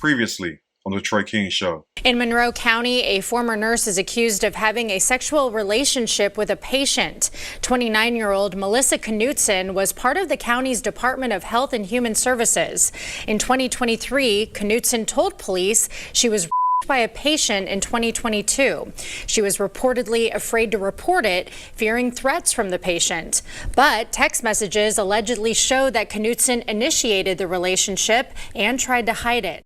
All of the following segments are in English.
Previously on the Trey King Show. In Monroe County, a former nurse is accused of having a sexual relationship with a patient. 29-year-old Melissa Knutson was part of the county's Department of Health and Human Services. In 2023, Knutson told police she was raped by a patient in 2022. She was reportedly afraid to report it, fearing threats from the patient. But text messages allegedly show that Knutson initiated the relationship and tried to hide it.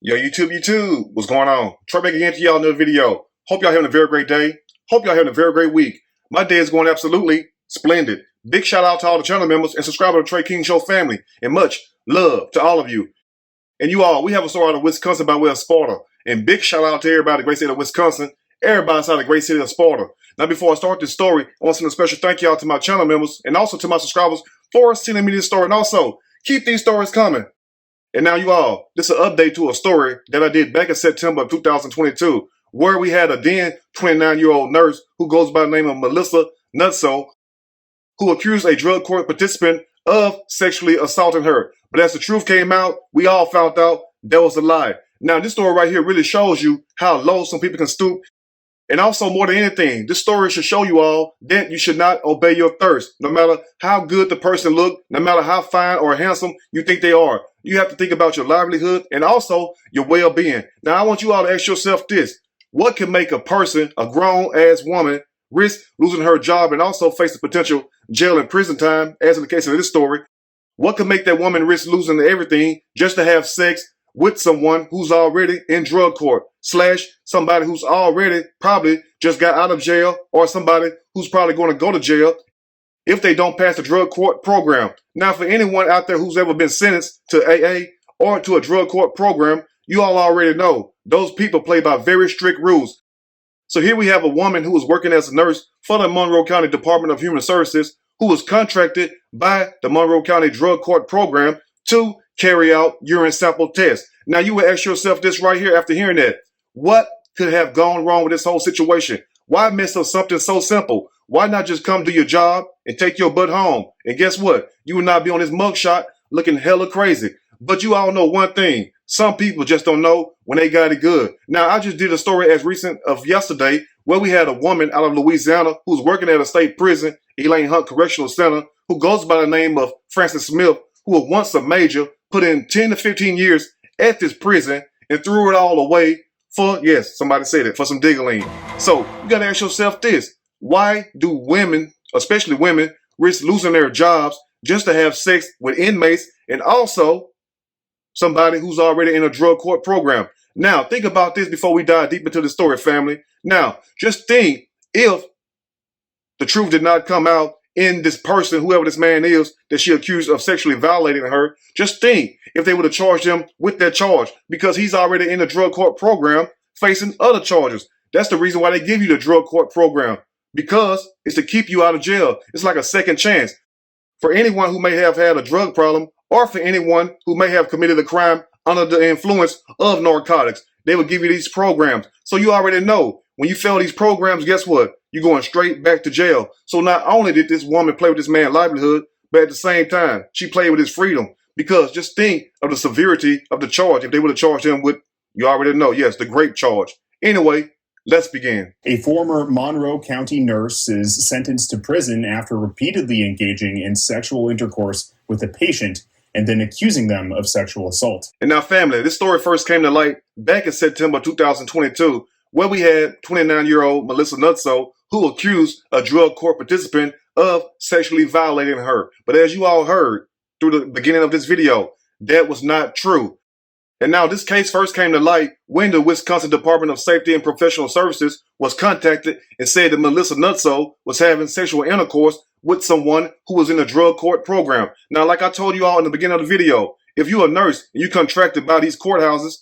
Yo, YouTube, what's going on? Trey back again to y'all in another video. Hope y'all having a very great day. Hope y'all having a very great week. My day is going absolutely splendid. Big shout out to all the channel members and subscribers to the Trey King Show family. And much love to all of you. And you all, we have a story out of Wisconsin by way of Sparta. And big shout out to everybody in the great state of Wisconsin. Everybody inside the great city of Sparta. Now, before I start this story, I want to send a special thank you out to my channel members and also to my subscribers for sending me this story. And also, keep these stories coming. And now you all, this is an update to a story that I did back in September of 2022, where we had a then 29-year-old nurse who goes by the name of Melissa Nutson, who accused a drug court participant of sexually assaulting her. But as the truth came out, we all found out that was a lie. Now, this story right here really shows you how low some people can stoop. And also, more than anything, this story should show you all that you should not obey your thirst. No matter how good the person look, no matter how fine or handsome you think they are. You have to think about your livelihood and also your well-being. Now, I want you all to ask yourself this. What can make a person, a grown-ass woman, risk losing her job and also face the potential jail and prison time, as in the case of this story? What can make that woman risk losing everything just to have sex with someone who's already in drug court, / somebody who's already probably just got out of jail, or somebody who's probably going to go to jail if they don't pass the drug court program? Now, for anyone out there who's ever been sentenced to AA or to a drug court program, you all already know those people play by very strict rules. So here we have a woman who was working as a nurse for the Monroe County Department of Human Services, who was contracted by the Monroe County Drug Court Program to carry out urine sample tests. Now, you will ask yourself this right here after hearing that. What could have gone wrong with this whole situation? Why mess up something so simple? Why not just come to your job and take your butt home? And guess what? You will not be on this mugshot looking hella crazy. But you all know one thing. Some people just don't know when they got it good. Now, I just did a story as recent of yesterday where we had a woman out of Louisiana who's working at a state prison, Elaine Hunt Correctional Center, who goes by the name of Francis Smith, who was once a major, put in 10 to 15 years at this prison and threw it all away for, yes, somebody said it, for some diggling. So you got to ask yourself this. Why do women, especially women, risk losing their jobs just to have sex with inmates and also somebody who's already in a drug court program? Now, think about this before we dive deep into the story, family. Now, just think if the truth did not come out in this person, whoever this man is, that she accused of sexually violating her. Just think if they would have charged him with that charge, because he's already in the drug court program facing other charges. That's the reason why they give you the drug court program, because it's to keep you out of jail. It's like a second chance for anyone who may have had a drug problem or for anyone who may have committed a crime under the influence of narcotics. They will give you these programs. So you already know when you fail these programs, guess what? You're going straight back to jail. So not only did this woman play with this man's livelihood, but at the same time, she played with his freedom. Because just think of the severity of the charge if they would have charged him with, you already know, yes, the grape charge. Anyway, let's begin. A former Monroe County nurse is sentenced to prison after repeatedly engaging in sexual intercourse with a patient and then accusing them of sexual assault. And now, family, this story first came to light back in September 2022, where we had 29-year-old Melissa Nutson, who accused a drug court participant of sexually violating her. But as you all heard through the beginning of this video, that was not true. And now this case first came to light when the Wisconsin Department of Safety and Professional Services was contacted and said that Melissa Nutson was having sexual intercourse with someone who was in a drug court program. Now, like I told you all in the beginning of the video, if you're a nurse and you contracted by these courthouses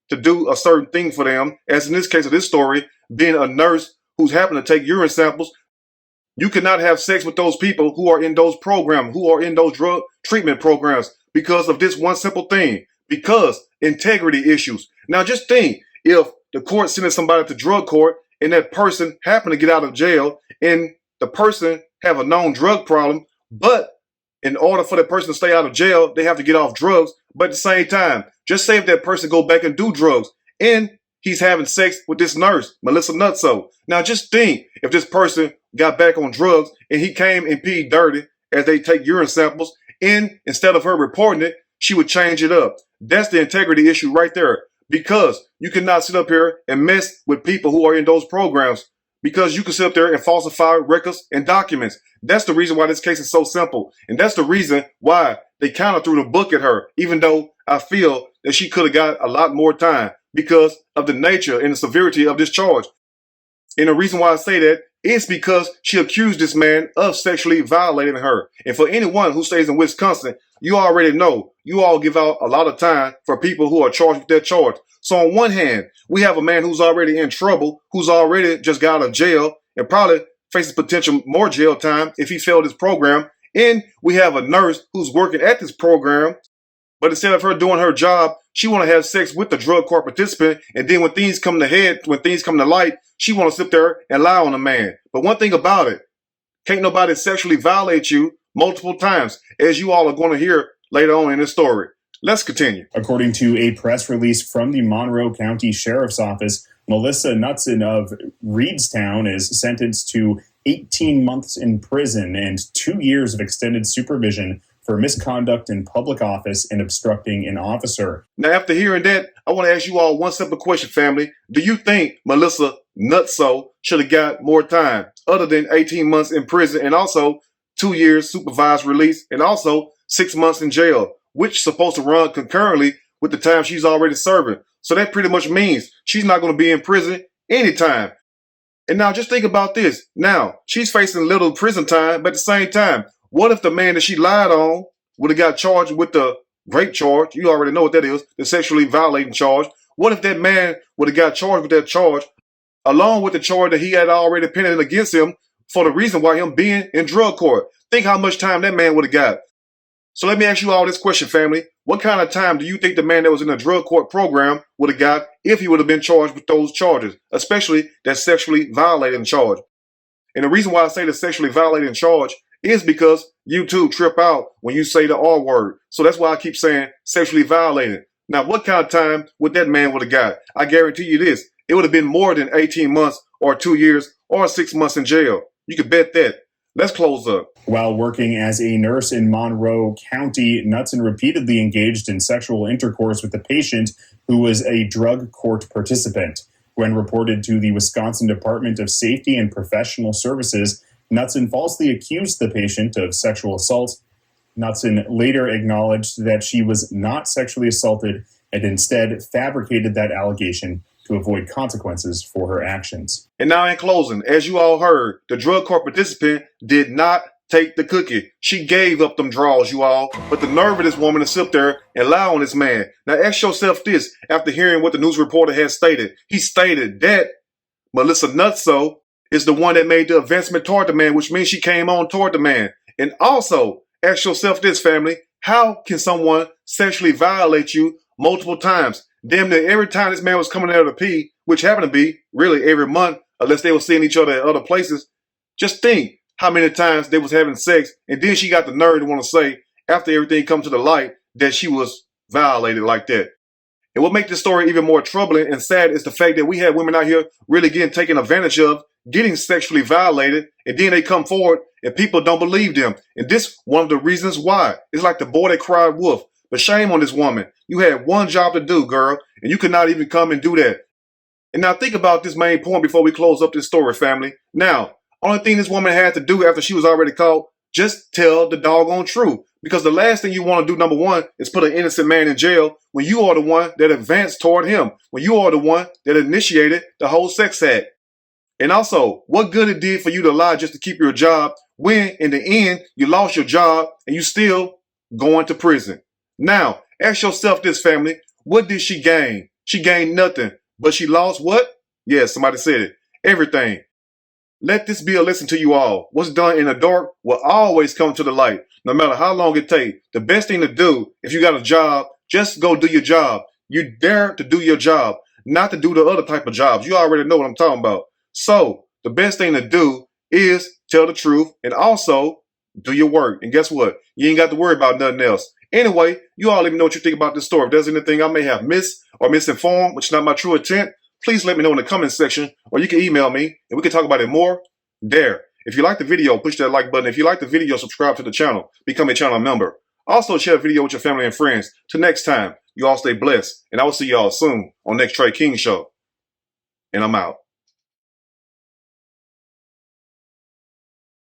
to do a certain thing for them, as in this case of this story, being a nurse who's happened to take urine samples, you cannot have sex with those people who are in those programs, who are in those drug treatment programs, because of this one simple thing, because integrity issues. Now just think, if the court sending somebody to drug court and that person happened to get out of jail and the person have a known drug problem, but in order for that person to stay out of jail, they have to get off drugs. But at the same time, just say if that person go back and do drugs and he's having sex with this nurse, Melissa Nutson. Now just think if this person got back on drugs and he came and peed dirty as they take urine samples, and instead of her reporting it, she would change it up. That's the integrity issue right there. Because you cannot sit up here and mess with people who are in those programs, because you can sit up there and falsify records and documents. That's the reason why this case is so simple. And that's the reason why they kind of threw the book at her, even though I feel that she could have got a lot more time because of the nature and the severity of this charge. And the reason why I say that is because she accused this man of sexually violating her. And for anyone who stays in Wisconsin, you already know you all give out a lot of time for people who are charged with that charge. So on one hand, we have a man who's already in trouble, who's already just got out of jail and probably faces potential more jail time if he failed his program. And we have a nurse who's working at this program, but instead of her doing her job, she want to have sex with the drug court participant. And then when things come to head, when things come to light, she want to sit there and lie on a man. But one thing about it, can't nobody sexually violate you multiple times, as you all are going to hear later on in this story. Let's continue. According to a press release from the Monroe County Sheriff's Office, Melissa Nutson of Reedstown is sentenced to 18 months in prison and 2 years of extended supervision for misconduct in public office and obstructing an officer. Now, after hearing that, I want to ask you all one simple question, family. Do you think Melissa Nutson should have got more time other than 18 months in prison and also 2 years supervised release and also 6 months in jail, which is supposed to run concurrently with the time she's already serving? So that pretty much means she's not going to be in prison anytime. And now just think about this. Now, she's facing little prison time, but at the same time, what if the man that she lied on would have got charged with the rape charge? You already know what that is, the sexually violating charge. What if that man would have got charged with that charge, along with the charge that he had already pending against him for the reason why him being in drug court? Think how much time that man would have got. So let me ask you all this question, family. What kind of time do you think the man that was in the drug court program would have got if he would have been charged with those charges, especially that sexually violating charge? And the reason why I say the sexually violating charge is because you too trip out when you say the R word. So that's why I keep saying sexually violated. Now, what kind of time would that man would have got? I guarantee you this. It would have been more than 18 months or 2 years or 6 months in jail. You could bet that. Let's close up. While working as a nurse in Monroe County, Nutson repeatedly engaged in sexual intercourse with a patient who was a drug court participant. When reported to the Wisconsin Department of Safety and Professional Services, Nutson falsely accused the patient of sexual assault. Nutson later acknowledged that she was not sexually assaulted and instead fabricated that allegation to avoid consequences for her actions. And now in closing, as you all heard, the drug court participant did not take the cookie. She gave up them draws, you all. But the nerve of this woman to sit there and lie on this man. Now ask yourself this after hearing what the news reporter has stated. He stated that Melissa Nutson is the one that made the advancement toward the man, which means she came on toward the man. And also ask yourself this, family. How can someone sexually violate you multiple times? Damn near every time this man was coming out of the pee, which happened to be really every month, unless they were seeing each other at other places. Just think how many times they was having sex, and then she got the nerve to want to say, after everything come to the light, that she was violated like that. And what makes this story even more troubling and sad is the fact that we have women out here really getting taken advantage of, getting sexually violated, and then they come forward and people don't believe them. And this one of the reasons why. It's like the boy that cried wolf. But shame on this woman. You had one job to do, girl, and you could not even come and do that. And now think about this main point before we close up this story, family. Now, only thing this woman had to do after she was already caught, just tell the doggone truth. Because the last thing you want to do, number one, is put an innocent man in jail when you are the one that advanced toward him, when you are the one that initiated the whole sex act. And also, what good it did for you to lie just to keep your job when, in the end, you lost your job and you still going to prison. Now, ask yourself this, family. What did she gain? She gained nothing, but she lost what? Yes, somebody said it. Everything. Let this be a lesson to you all. What's done in the dark will always come to the light, no matter how long it takes. The best thing to do, if you got a job, just go do your job. You dare to do your job, not to do the other type of jobs. You already know what I'm talking about. So, the best thing to do is tell the truth and also Do your work. And guess what? You ain't got to worry about nothing else. Anyway, you all let me know what you think about this story. If there's anything I may have missed or misinformed, which is not my true intent, please let me know in the comment section, or you can email me and we can talk about it more there. If you like the video, push that like button. If you like the video, subscribe to the channel. Become a channel member. Also, share the video with your family and friends. Till next time, you all stay blessed. And I will see y'all soon on next Trey King Show. And I'm out.